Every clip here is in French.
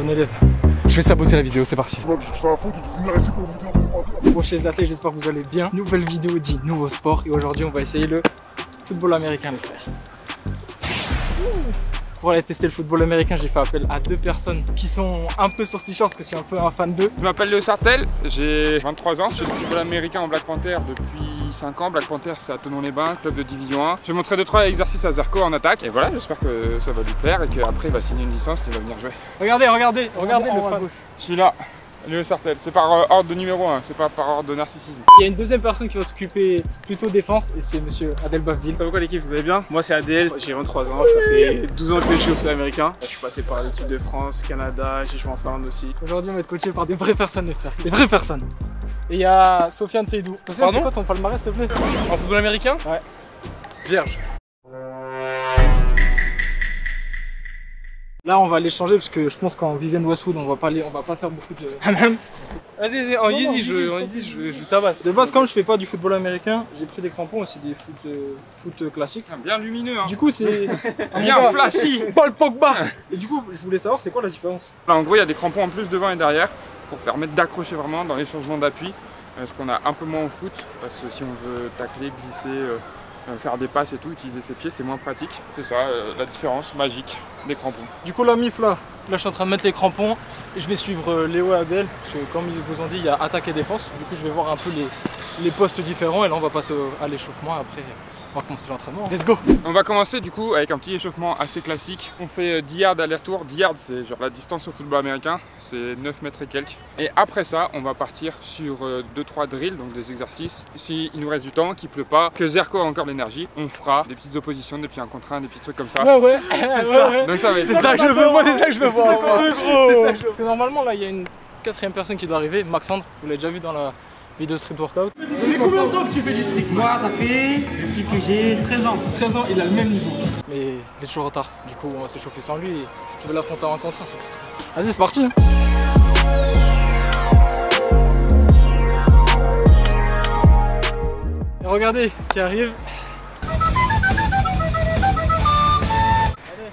Bon élève. Je vais saboter la vidéo, c'est parti. Bon, chez les athlètes, j'espère que vous allez bien. Nouvelle vidéo dit nouveau sport. Et aujourd'hui, on va essayer le football américain, les frères. Pour aller tester le football américain, j'ai fait appel à deux personnes qui sont un peu sorticheurs parce que je suis un peu un fan d'eux. Je m'appelle Léo Sartel, j'ai 23 ans. Je fais du football américain en Black Panther depuis 5 ans. Black Panther, c'est à Thonon-les-Bains, club de division 1. Je vais montrer 2-3 exercices à Zarco en attaque. Et voilà, j'espère que ça va lui plaire et qu'après il va signer une licence et il va venir jouer. Regardez le fan. Je suis là. Léo Sartel, c'est par ordre de numéro 1, c'est pas par ordre de narcissisme. Il y a une deuxième personne qui va s'occuper plutôt défense et c'est monsieur Adel Bafdil. Ça va quoi l'équipe, vous allez bien? Moi c'est Adel, j'ai 23 ans, ça fait 12 ans que je suis au football américain. Je suis passé par l'équipe de France, Canada, j'ai joué en Finlande aussi. Aujourd'hui on va être coaché par des vraies personnes les frères, des vraies personnes. Et il y a Sofiane Seydou. Sofiane, c'est quoi ton palmarès s'il te plaît? En football américain? Ouais. Vierge. Là on va aller changer parce que je pense qu'en Vivienne Westwood on va pas faire beaucoup de... Vas-y, en easy, je tabasse. De base comme je fais pas du football américain, j'ai pris des crampons aussi des foot classiques. Bien lumineux hein. Du coup c'est... bien flashy. Paul Pogba. Et du coup je voulais savoir c'est quoi la différence? Là en gros il y a des crampons en plus devant et derrière pour permettre d'accrocher vraiment dans les changements d'appui. Ce qu'on a un peu moins au foot parce que si on veut tacler, glisser, faire des passes et tout, utiliser ses pieds c'est moins pratique. C'est ça la différence magique des crampons. Du coup la mif là je suis en train de mettre les crampons et je vais suivre Léo et Adel parce que comme ils vous ont dit il y a attaque et défense. Du coup je vais voir un peu les postes différents et là on va passer à l'échauffement et après on va commencer l'entraînement. Let's go! On va commencer du coup avec un petit échauffement assez classique. On fait 10 yards aller-retour. 10 yards c'est genre la distance au football américain, c'est 9 mètres et quelques. Et après ça on va partir sur 2-3 drills, donc des exercices. S'il nous reste du temps, qu'il pleut pas, que Zarco a encore l'énergie, on fera des petites oppositions, des petits 1 contre 1, des petits trucs comme ça. Ouais c'est ça. Donc ça va être... C'est ça que je veux, moi c'est ça que je veux voir. C'est ça que je veux. Parce que normalement là il y a une quatrième personne qui doit arriver, Maxandre, vous l'avez déjà vu dans la vidéo street workout. Ça fait combien de temps que tu fais du street? Moi ça fait depuis que j'ai 13 ans. 13 ans, il a le même niveau. Mais il est toujours en retard, du coup on va s'échauffer sans lui et je vais l'affronter en 1 contre 1. Vas-y c'est parti. Et regardez qui arrive.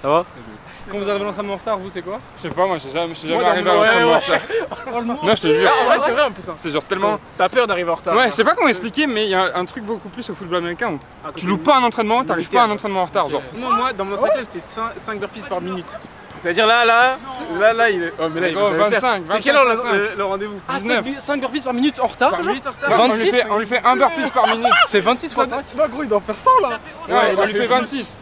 Ça va? Quand vous arrivez à l'entraînement en retard, vous c'est quoi? Je sais pas, moi je suis jamais arrivé à l'entraînement en retard. Non je te jure. Ah ouais c'est vrai en plus. C'est genre tellement... T'as peur d'arriver en retard? Ouais, je sais pas comment expliquer, mais il y a un truc beaucoup plus au football américain où tu loupes pas un entraînement, t'arrives pas à un entraînement en retard. Genre. Non, moi dans mon ancien club c'était 5 burpees par minute. C'est-à-dire là, il est. Oh, mais là, il va 25. C'était quelle heure le rendez-vous? Ah 5 burpees par minute en retard? On lui fait 1 burpees par minute. C'est 26 fois 5? Bah gros il doit faire 100 là. Ouais, on lui fait 26.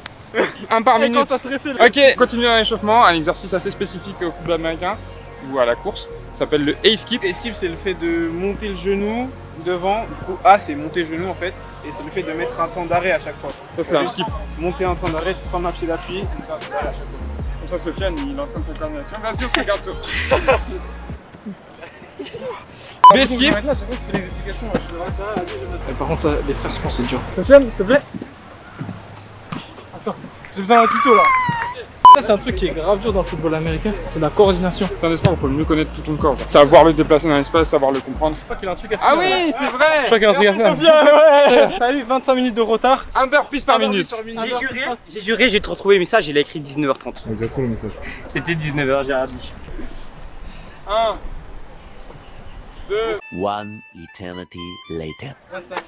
1 par minute. Ça stressé, là. Ok, continuons à l'échauffement, un exercice assez spécifique au football américain ou à la course. Ça s'appelle le A-skip. A-skip c'est le fait de monter le genou devant. Du coup A c'est monter le genou en fait. Et c'est le fait de mettre un temps d'arrêt à chaque fois. Ça c'est un skip. Monter un temps d'arrêt, prendre un pied d'appui et faire un temps d'arrêt à chaque fois. Comme ça Sofiane il est en train de sa coordination. Vas-y on regarde ça. B-skip. Par contre ça, les frères je pense c'est dur. Sofiane s'il te plaît. Attends, j'ai besoin d'un tuto là. Ça c'est un truc qui est grave dur dans le football américain, c'est la coordination. C'est un sport où il faut mieux connaître tout ton corps. Savoir le déplacer dans l'espace, savoir le comprendre. Je crois qu'il a un truc à faire. Ah oui c'est vrai. Je crois qu'il a un truc à faire. Sofiane, ouais. Salut, 25 minutes de retard. 1 burpees par minute. J'ai juré, j'ai retrouvé le message, il a écrit 19h30. Vas-y, retrouve le message. C'était 19h, j'ai rien dit. 1, 2, One eternity later. 25.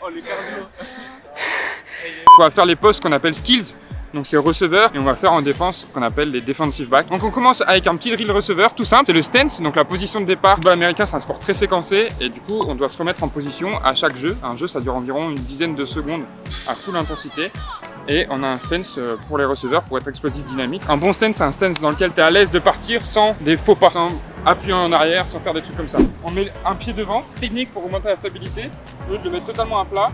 Oh les cardio. on va faire les postes qu'on appelle skills. Donc c'est receveur et on va faire en défense qu'on appelle les defensive backs. Donc on commence avec un petit drill receveur tout simple, c'est le stance, donc la position de départ. Le football américain c'est un sport très séquencé et du coup on doit se remettre en position à chaque jeu. Un jeu ça dure environ une dizaine de secondes à full intensité. Et on a un stance pour les receveurs pour être explosif dynamique. Un bon stance c'est un stance dans lequel tu es à l'aise de partir sans des faux pas, sans appuyer en arrière, sans faire des trucs comme ça. On met un pied devant, technique pour augmenter la stabilité. Au lieu de le mettre totalement à plat,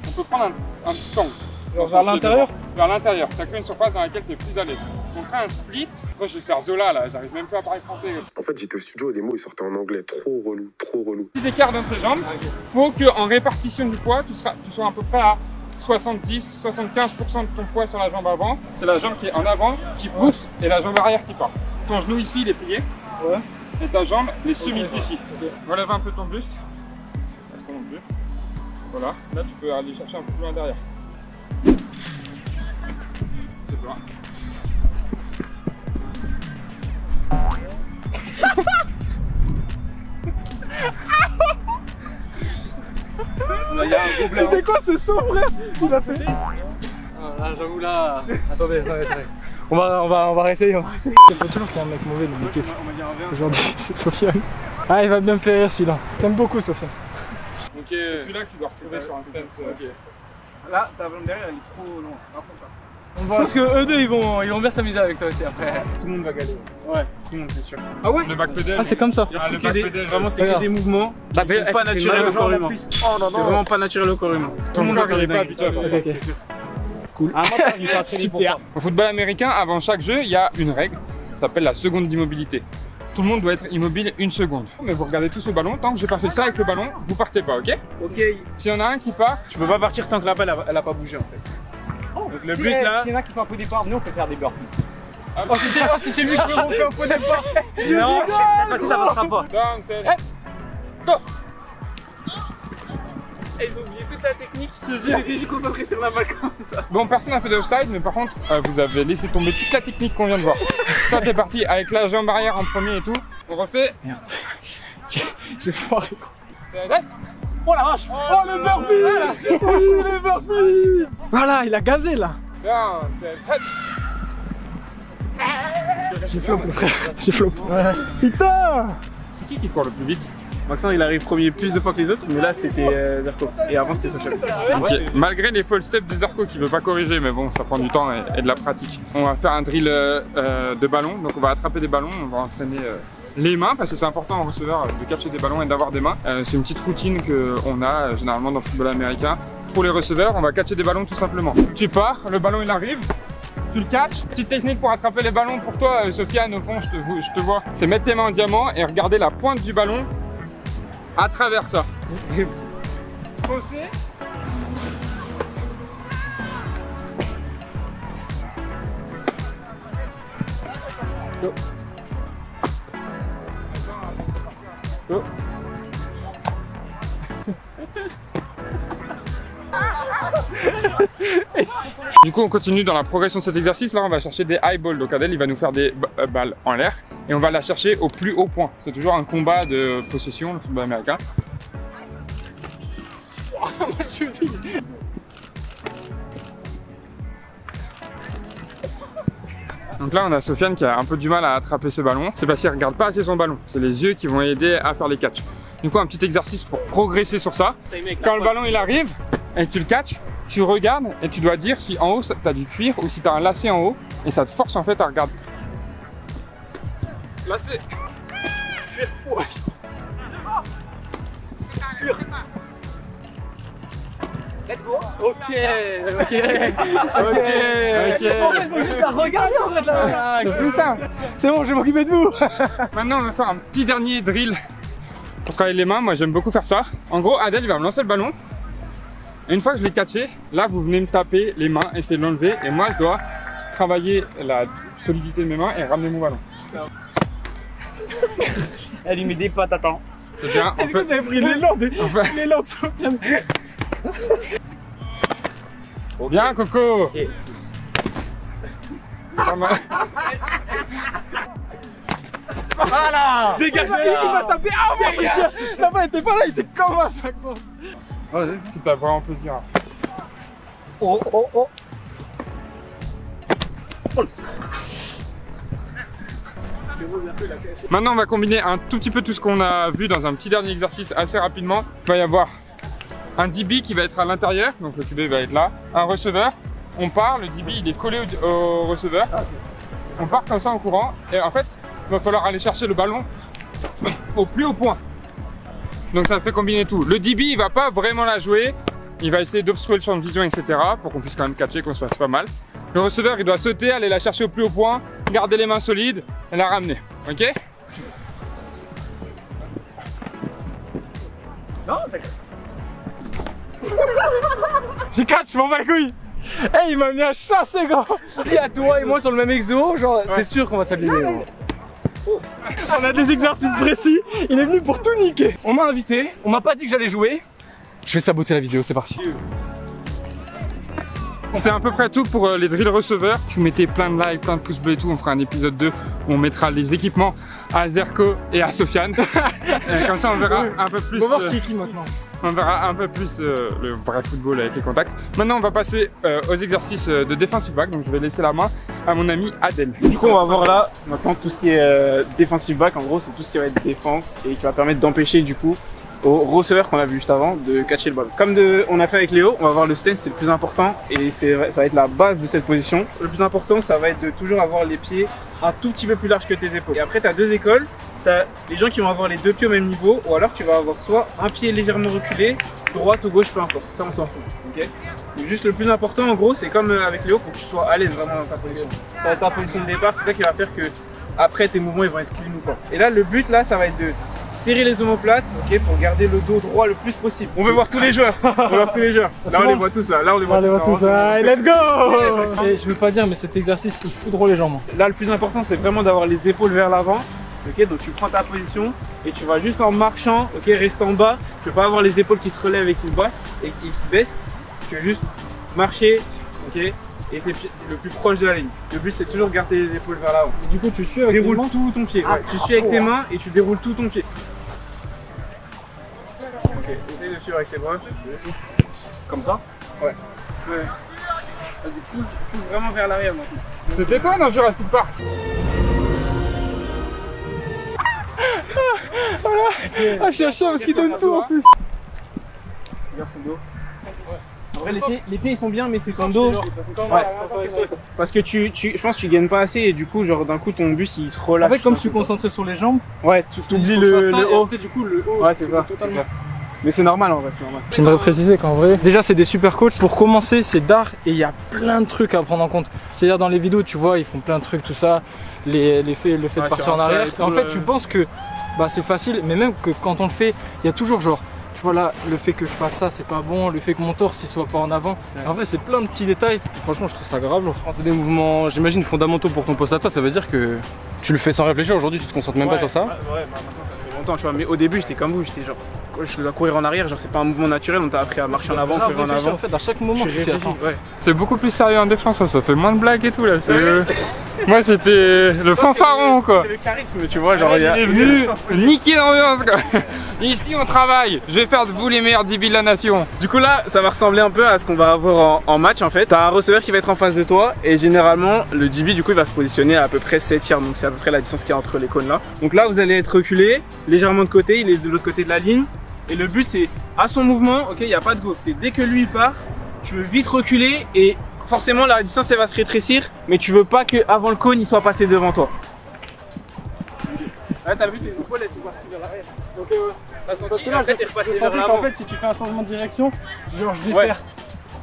on peut prendre un petit angle. Genre vers l'intérieur? Vers l'intérieur, tu as qu'une surface dans laquelle tu es plus à l'aise. On crée un split. Moi je vais faire Zola là, j'arrive même plus à parler français. En fait, j'étais au studio et les mots ils sortaient en anglais. Trop relou, trop relou. Petit écart dans tes jambes, faut qu'en répartition du poids, tu sois à peu près à 70-75% de ton poids sur la jambe avant. C'est la jambe qui est en avant qui pousse et la jambe arrière qui part. Ton genou ici il est plié. Ouais. Et ta jambe est semi-fléchie. Relève un peu ton buste. Pas trop non plus. Voilà, là tu peux aller chercher un peu plus loin derrière. C'est toi. C'était quoi ce son, frère? Il a fait. Ah, j'avoue là. Attendez. On va réessayer. Il faut toujours qu'il y ait un mec mauvais dans l'équipe. Aujourd'hui, c'est Sofiane. Ah, il va bien me faire rire celui-là. T'aimes beaucoup, Sofiane. Donc celui-là que tu dois retrouver sur un stance. Là, ta blonde derrière, elle est trop loin. Je pense que eux deux ils vont bien s'amuser avec toi aussi après. Tout le monde va gagner. Ouais, tout le monde, c'est sûr. Ah ouais? Le backpedal. Ah, c'est comme ça. Ah, le backpedal. Vraiment, c'est que des mouvements qui sont pas naturels au corps humain. C'est vraiment pas naturel au corps humain. Tout le monde n'est pas habitué à faire ça. C'est sûr. Cool. Super. Au football américain, avant chaque jeu, il y a une règle, ça s'appelle la seconde d'immobilité. Tout le monde doit être immobile 1 seconde. Mais vous regardez tous le ballon, tant que j'ai pas fait ça avec le ballon, vous partez pas, ok? Ok. S'il y en a un qui part, Tu peux pas partir tant que la balle elle a pas bougé en fait. Donc le but là. S'il y en a qui font un faux départ, nous on fait faire des burpees. Oh, si c'est lui qui m'a fait un faux départ. Non, cette fois-ci ça passera pas. down, set, go! Ils ont oublié toute la technique. J'étais juste concentré sur la balle comme ça. Bon, personne n'a fait d'offside, mais par contre, vous avez laissé tomber toute la technique qu'on vient de voir. Toi, t'es parti avec la jambe arrière en premier et tout. On refait. Merde. J'ai foiré. Oh la vache. Oh le burpees. Oui, le burpees. Voilà, il a gazé là. Down, set, J'ai flop le frère. J'ai flop. Putain. C'est qui court le plus vite? Maxence il arrive premier plus de fois que les autres, mais là c'était Zarco. Et avant c'était Sofiane. Ok, malgré les fall steps de Zarco qui veut pas corriger, mais bon, ça prend du temps et de la pratique. On va faire un drill de ballon, donc on va attraper des ballons, on va entraîner les mains parce que c'est important en receveur de catcher des ballons et d'avoir des mains. C'est une petite routine qu'on a généralement dans le football américain. Pour les receveurs, on va catcher des ballons tout simplement. Tu pars, le ballon il arrive, tu le catches. Petite technique pour attraper les ballons pour toi, Sofiane, au fond, je te vois. C'est mettre tes mains en diamant et regarder la pointe du ballon à travers ça. Pousser. Go. Go. Du coup on continue dans la progression de cet exercice. Là on va chercher des high balls. Donc Adèle il va nous faire des balles en l'air et on va la chercher au plus haut point. C'est toujours un combat de possession, le football américain. Oh, ma cheville. Donc là on a Sofiane qui a un peu du mal à attraper ce ballon. C'est parce qu'il ne regarde pas assez son ballon. C'est les yeux qui vont aider à faire les catchs. Du coup un petit exercice pour progresser sur ça. Quand le ballon il arrive et que tu le catches, tu regardes et tu dois dire si en haut tu as du cuir ou si tu as un lacet en haut et ça te force en fait à regarder. Lacet. Cuir. Ouais. Cuir. Let's go. Ok. En fait, faut juste la regarder en fait là. C'est ça. C'est bon, je vais m'occuper de vous. Maintenant on va faire un petit dernier drill pour travailler les mains. Moi j'aime beaucoup faire ça. En gros Adèle il va me lancer le ballon. Et une fois que je l'ai catché, là vous venez me taper les mains, essayer de l'enlever et moi je dois travailler la solidité de mes mains et ramener mon ballon. Elle lui met des pattes, attends. C'est bien. Est-ce que vous avez pris l'élan de Sofiane? Trop bien Coco. Pas mal. Voilà. Dégage, il m'a tapé. Ah mon chien. Là-bas il était pas là, il était comme un Jackson. Vas-y, si t'as vraiment plaisir. Oh. Maintenant on va combiner un tout petit peu tout ce qu'on a vu dans un petit dernier exercice assez rapidement. Il va y avoir un DB qui va être à l'intérieur, donc le QB va être là, un receveur, on part, le DB il est collé au receveur, on part comme ça en courant et en fait il va falloir aller chercher le ballon au plus haut point. Donc ça fait combiner tout. Le DB il va pas vraiment la jouer, il va essayer d'obstruer le champ de vision etc. pour qu'on puisse quand même catcher, qu'on se fasse pas mal. Le receveur il doit sauter, aller la chercher au plus haut point, garder les mains solides et la ramener, ok? Non, j'ai catch, je m'en bats les couilles. Hey, il m'a mis à chasser gros. Dis à toi et moi sur le même exo, genre c'est sûr qu'on va s'aligner. On a des exercices précis, il est venu pour tout niquer. On m'a invité, on m'a pas dit que j'allais jouer. Je vais saboter la vidéo, c'est parti. C'est à peu près tout pour les drills receveurs. Si vous mettez plein de likes, plein de pouces bleus et tout, on fera un épisode 2 où on mettra les équipements à Zerko et à Sofiane. Comme ça on verra un peu plus. On va voir qui est qui maintenant. On verra un peu plus le vrai football avec les contacts. Maintenant on va passer aux exercices de defensive back. Donc je vais laisser la main à mon ami Adel. Du coup on va voir là maintenant tout ce qui est defensive back. En gros c'est tout ce qui va être défense et qui va permettre d'empêcher du coup au receveur qu'on a vu juste avant de catcher le ballon. Comme on a fait avec Léo, on va voir le stance, c'est le plus important et ça va être la base de cette position. Le plus important ça va être de toujours avoir les pieds un tout petit peu plus larges que tes épaules. Et après tu as deux écoles, tu as les gens qui vont avoir les deux pieds au même niveau ou alors tu vas avoir soit un pied légèrement reculé, droite ou gauche, peu importe, ça on s'en fout. Okay, donc juste le plus important en gros c'est comme avec Léo, il faut que tu sois à l'aise vraiment dans ta position. Ça va être ta position de départ, c'est ça qui va faire que après tes mouvements ils vont être clean ou pas. Et là le but là ça va être de serrer les omoplates, ok, pour garder le dos droit le plus possible. On veut voir tous les joueurs. On veut voir tous les joueurs. Là on les voit tous là. Là on les voit tous. Allez, let's go. Et je veux pas dire mais cet exercice il fout drôle les jambes. Là le plus important c'est vraiment d'avoir les épaules vers l'avant. Ok, donc tu prends ta position et tu vas juste en marchant, ok, reste en bas. Tu veux pas avoir les épaules qui se relèvent et qui se baissent. Tu veux juste marcher, ok, et tes pieds le plus proche de la ligne. Le but c'est toujours garder les épaules vers l'avant. Du coup tu suis avec déroules tout ton pied. Ouais. Tu suis avec tes mains et tu déroules tout ton pied. Ok, essaye de suivre avec tes bras. comme ça. Ouais. Vas-y, pousse vraiment vers l'arrière maintenant. C'était toi dans Jurassic Park? Voilà. Ah, je suis un chien parce qu'il donne tout en plus. Regarde son dos. Après, les pieds ils sont bien, mais c'est son dos. Ouais. Parce que je pense que tu gagnes pas assez et du coup, genre d'un coup, ton bus il se relâche. En fait, comme je suis concentré sur les jambes, ouais, tu oublies le haut. Et du coup, le haut. Ouais, c'est ça. Mais c'est normal en vrai, c'est normal. J'aimerais préciser qu'en vrai, déjà c'est des super coachs. Pour commencer, c'est d'art et il y a plein de trucs à prendre en compte. C'est-à-dire dans les vidéos, tu vois, ils font plein de trucs, tout ça, le fait de partir en arrière. Et en fait, tu penses que bah, c'est facile, mais même que quand on le fait, il y a toujours genre, tu vois là, le fait que je fasse ça, c'est pas bon, le fait que mon torse il soit pas en avant. Ouais. En vrai, c'est plein de petits détails. Franchement, je trouve ça grave. C'est des mouvements, j'imagine, fondamentaux pour ton poste à toi. Ça veut dire que tu le fais sans réfléchir. Aujourd'hui, tu te concentres même pas sur ça. Ouais, bah maintenant ça fait longtemps, tu vois. Mais au début, j'étais comme vous, j'étais genre, je dois courir en arrière, genre c'est pas un mouvement naturel, on t'a appris à marcher en avant, courir en avant. En fait, à chaque moment, tu fais attends. Ouais. C'est beaucoup plus sérieux en défense, ça fait moins de blagues et tout là. Moi c'était le fanfaron quoi. C'est le charisme, tu vois, genre il est venu niquer l'ambiance quoi. Ici on travaille, je vais faire de vous les meilleurs DB de la nation. Du coup là, ça va ressembler un peu à ce qu'on va avoir en match en fait. T'as un receveur qui va être en face de toi et généralement le DB du coup il va se positionner à peu près 7 yards, donc c'est à peu près la distance qu'il y a entre les cônes là. Donc là vous allez être reculé, légèrement de côté, il est de l'autre côté de la ligne. Et le but c'est à son mouvement, ok, il n'y a pas de go, c'est dès que lui il part, tu veux vite reculer et forcément la distance elle va se rétrécir, mais tu veux pas qu'avant le cône il soit passé devant toi. Là t'as vu tes épaules elles sont parties vers l'arrière. Donc t'as senti là, t'es repassé vers l'avant. En fait si tu fais un changement de direction, genre je vais faire.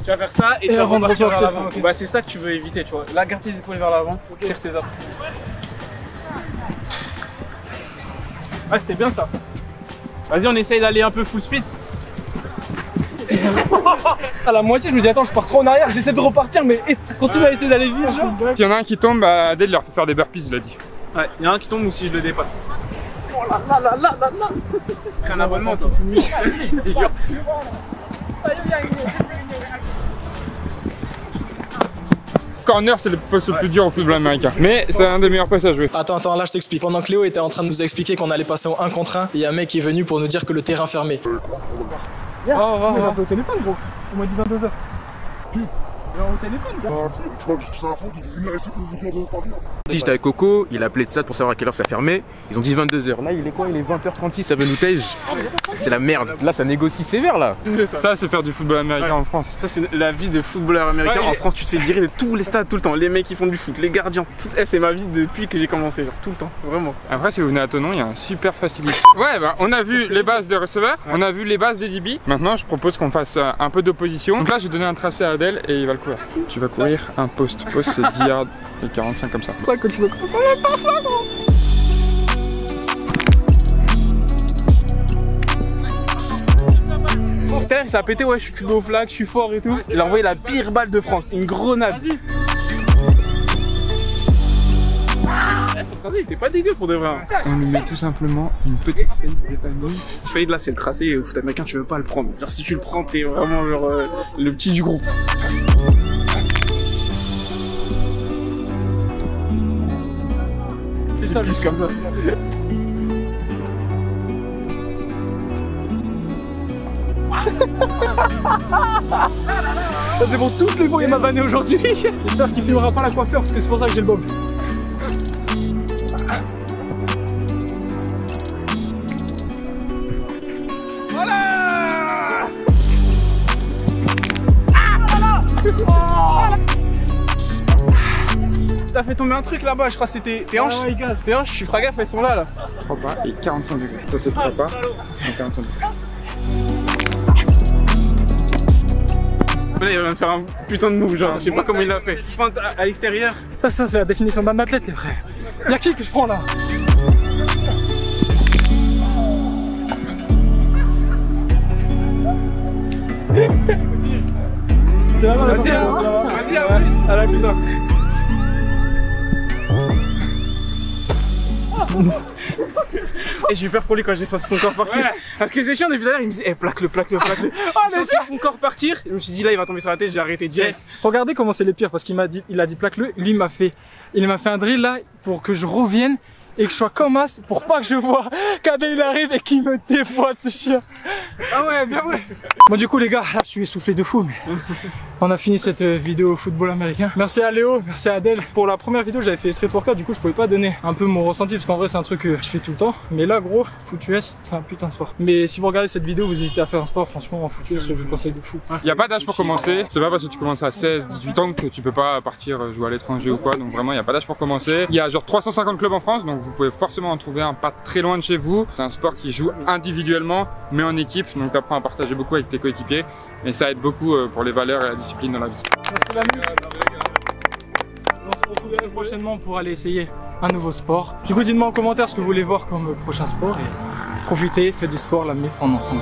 Tu vas faire ça et tu vas repartir vers l'avant. Okay. Bah c'est ça que tu veux éviter, tu vois. Là garde tes épaules vers l'avant, okay. Serre tes appuis. Ouais c'était bien ça. Vas-y, on essaye d'aller un peu full speed. À la moitié, je me dis attends, je pars trop en arrière, j'essaie de repartir, mais continue à essayer d'aller vite. S'il y en a un qui tombe, bah, Adèle leur fait faire des burpees, il l'a dit. Ouais, il y en a un qui tombe ou si je le dépasse. Oh là là là là là là. Pris un abonnement, toi. Corner, c'est le poste le plus dur au football américain. Mais c'est un des meilleurs postes à jouer. Attends, là je t'explique. Pendant que Léo était en train de nous expliquer qu'on allait passer au 1 contre 1, il y a un mec qui est venu pour nous dire que le terrain fermé. Oh, au téléphone, gros. On m'a dit 22h. Au téléphone, J'étais avec Coco, il a appelé de ça pour savoir à quelle heure ça fermait. Ils ont dit 22h. Là, il est quoi? Il est 20h36, ça veut nous tège. C'est la merde. Là, ça négocie sévère là. Ça, c'est faire du football américain en France. Ça, c'est la vie de footballeur américain. En France, tu te fais virer de tous les stades tout le temps. Les mecs qui font du foot, les gardiens. C'est ma vie depuis que j'ai commencé, genre tout le temps, vraiment. Après, si vous venez à Thonon, il y a un super facility. Ouais, bah, on a vu les bases des receveurs, on a vu les bases des DB. Maintenant, je propose qu'on fasse un peu d'opposition. Donc là, je vais donner un tracé à Adèle et il va le courir. Tu vas courir un poste. Poste, c'est 10 yards et 45 comme ça. Ça que tu veux commencer à faire ça, il s'est pété, ouais, je suis cubé au flag, je suis fort et tout. Il a envoyé la pire balle de France, une grenade. Il était pas dégueu pour de vrai. On lui met tout simplement une petite fade des familles. Fade là, c'est le tracé et au foot américain, tu veux pas le prendre. Genre, si tu le prends, t'es vraiment genre le petit du groupe. ça. Pisse comme ça. Ça c'est bon, toutes les fois il m'a banné aujourd'hui. J'espère qu'il filmera pas la coiffeur parce que c'est pour ça que j'ai le bob. Voilà. T'as fait tomber un truc là-bas, je crois que c'était tes hanches. Tes hanches, je suis fragaf, elles sont là. 3 pas et 45 degrés. Ça c'est 3 pas et 45 degrés. Là, il va me faire un putain de move, genre, je sais pas comment il l'a fait. Feinte à l'extérieur. Ça c'est la définition d'un athlète, les frères. Y'a qui que je prends là? Vas-y, à la putain. Et j'ai eu peur pour lui quand j'ai senti son corps partir. Ouais. Parce que c'est chiant depuis tout à l'heure, il me disait, plaque-le. J'ai senti son corps partir, et je me suis dit là il va tomber sur la tête, j'ai arrêté direct. Regardez comment c'est les pires, parce qu'il m'a dit plaque-le, lui il m'a fait un drill là pour que je revienne et que je sois comme as pour pas que je vois qu'Adel il arrive et qu'il me déboîte ce chien. Ah ouais, bien ouais. Bon du coup les gars, là je suis essoufflé de fou, mais on a fini cette vidéo football américain. Merci à Léo, merci à Adel. Pour la première vidéo j'avais fait street workout, du coup je pouvais pas donner un peu mon ressenti parce qu'en vrai c'est un truc que je fais tout le temps. Mais là gros, foot US c'est un putain de sport. Mais si vous regardez cette vidéo, vous hésitez à faire un sport, franchement en foot US je vous conseille de fou. Il n'y a pas d'âge pour commencer, c'est pas parce que tu commences à 16, 18 ans que tu peux pas partir jouer à l'étranger ou quoi, donc vraiment il n'y a pas d'âge pour commencer. Il y a genre 350 clubs en France, donc vous pouvez forcément en trouver un pas très loin de chez vous. C'est un sport qui joue individuellement mais en équipe, donc tu apprends à partager beaucoup avec tes coéquipiers et ça aide beaucoup pour les valeurs et la discipline dans la vie. Merci l'ami. On se retrouve prochainement pour aller essayer un nouveau sport. Du coup dites-moi en commentaire ce que vous voulez voir comme prochain sport et profitez, faites du sport, la MIF en ensemble.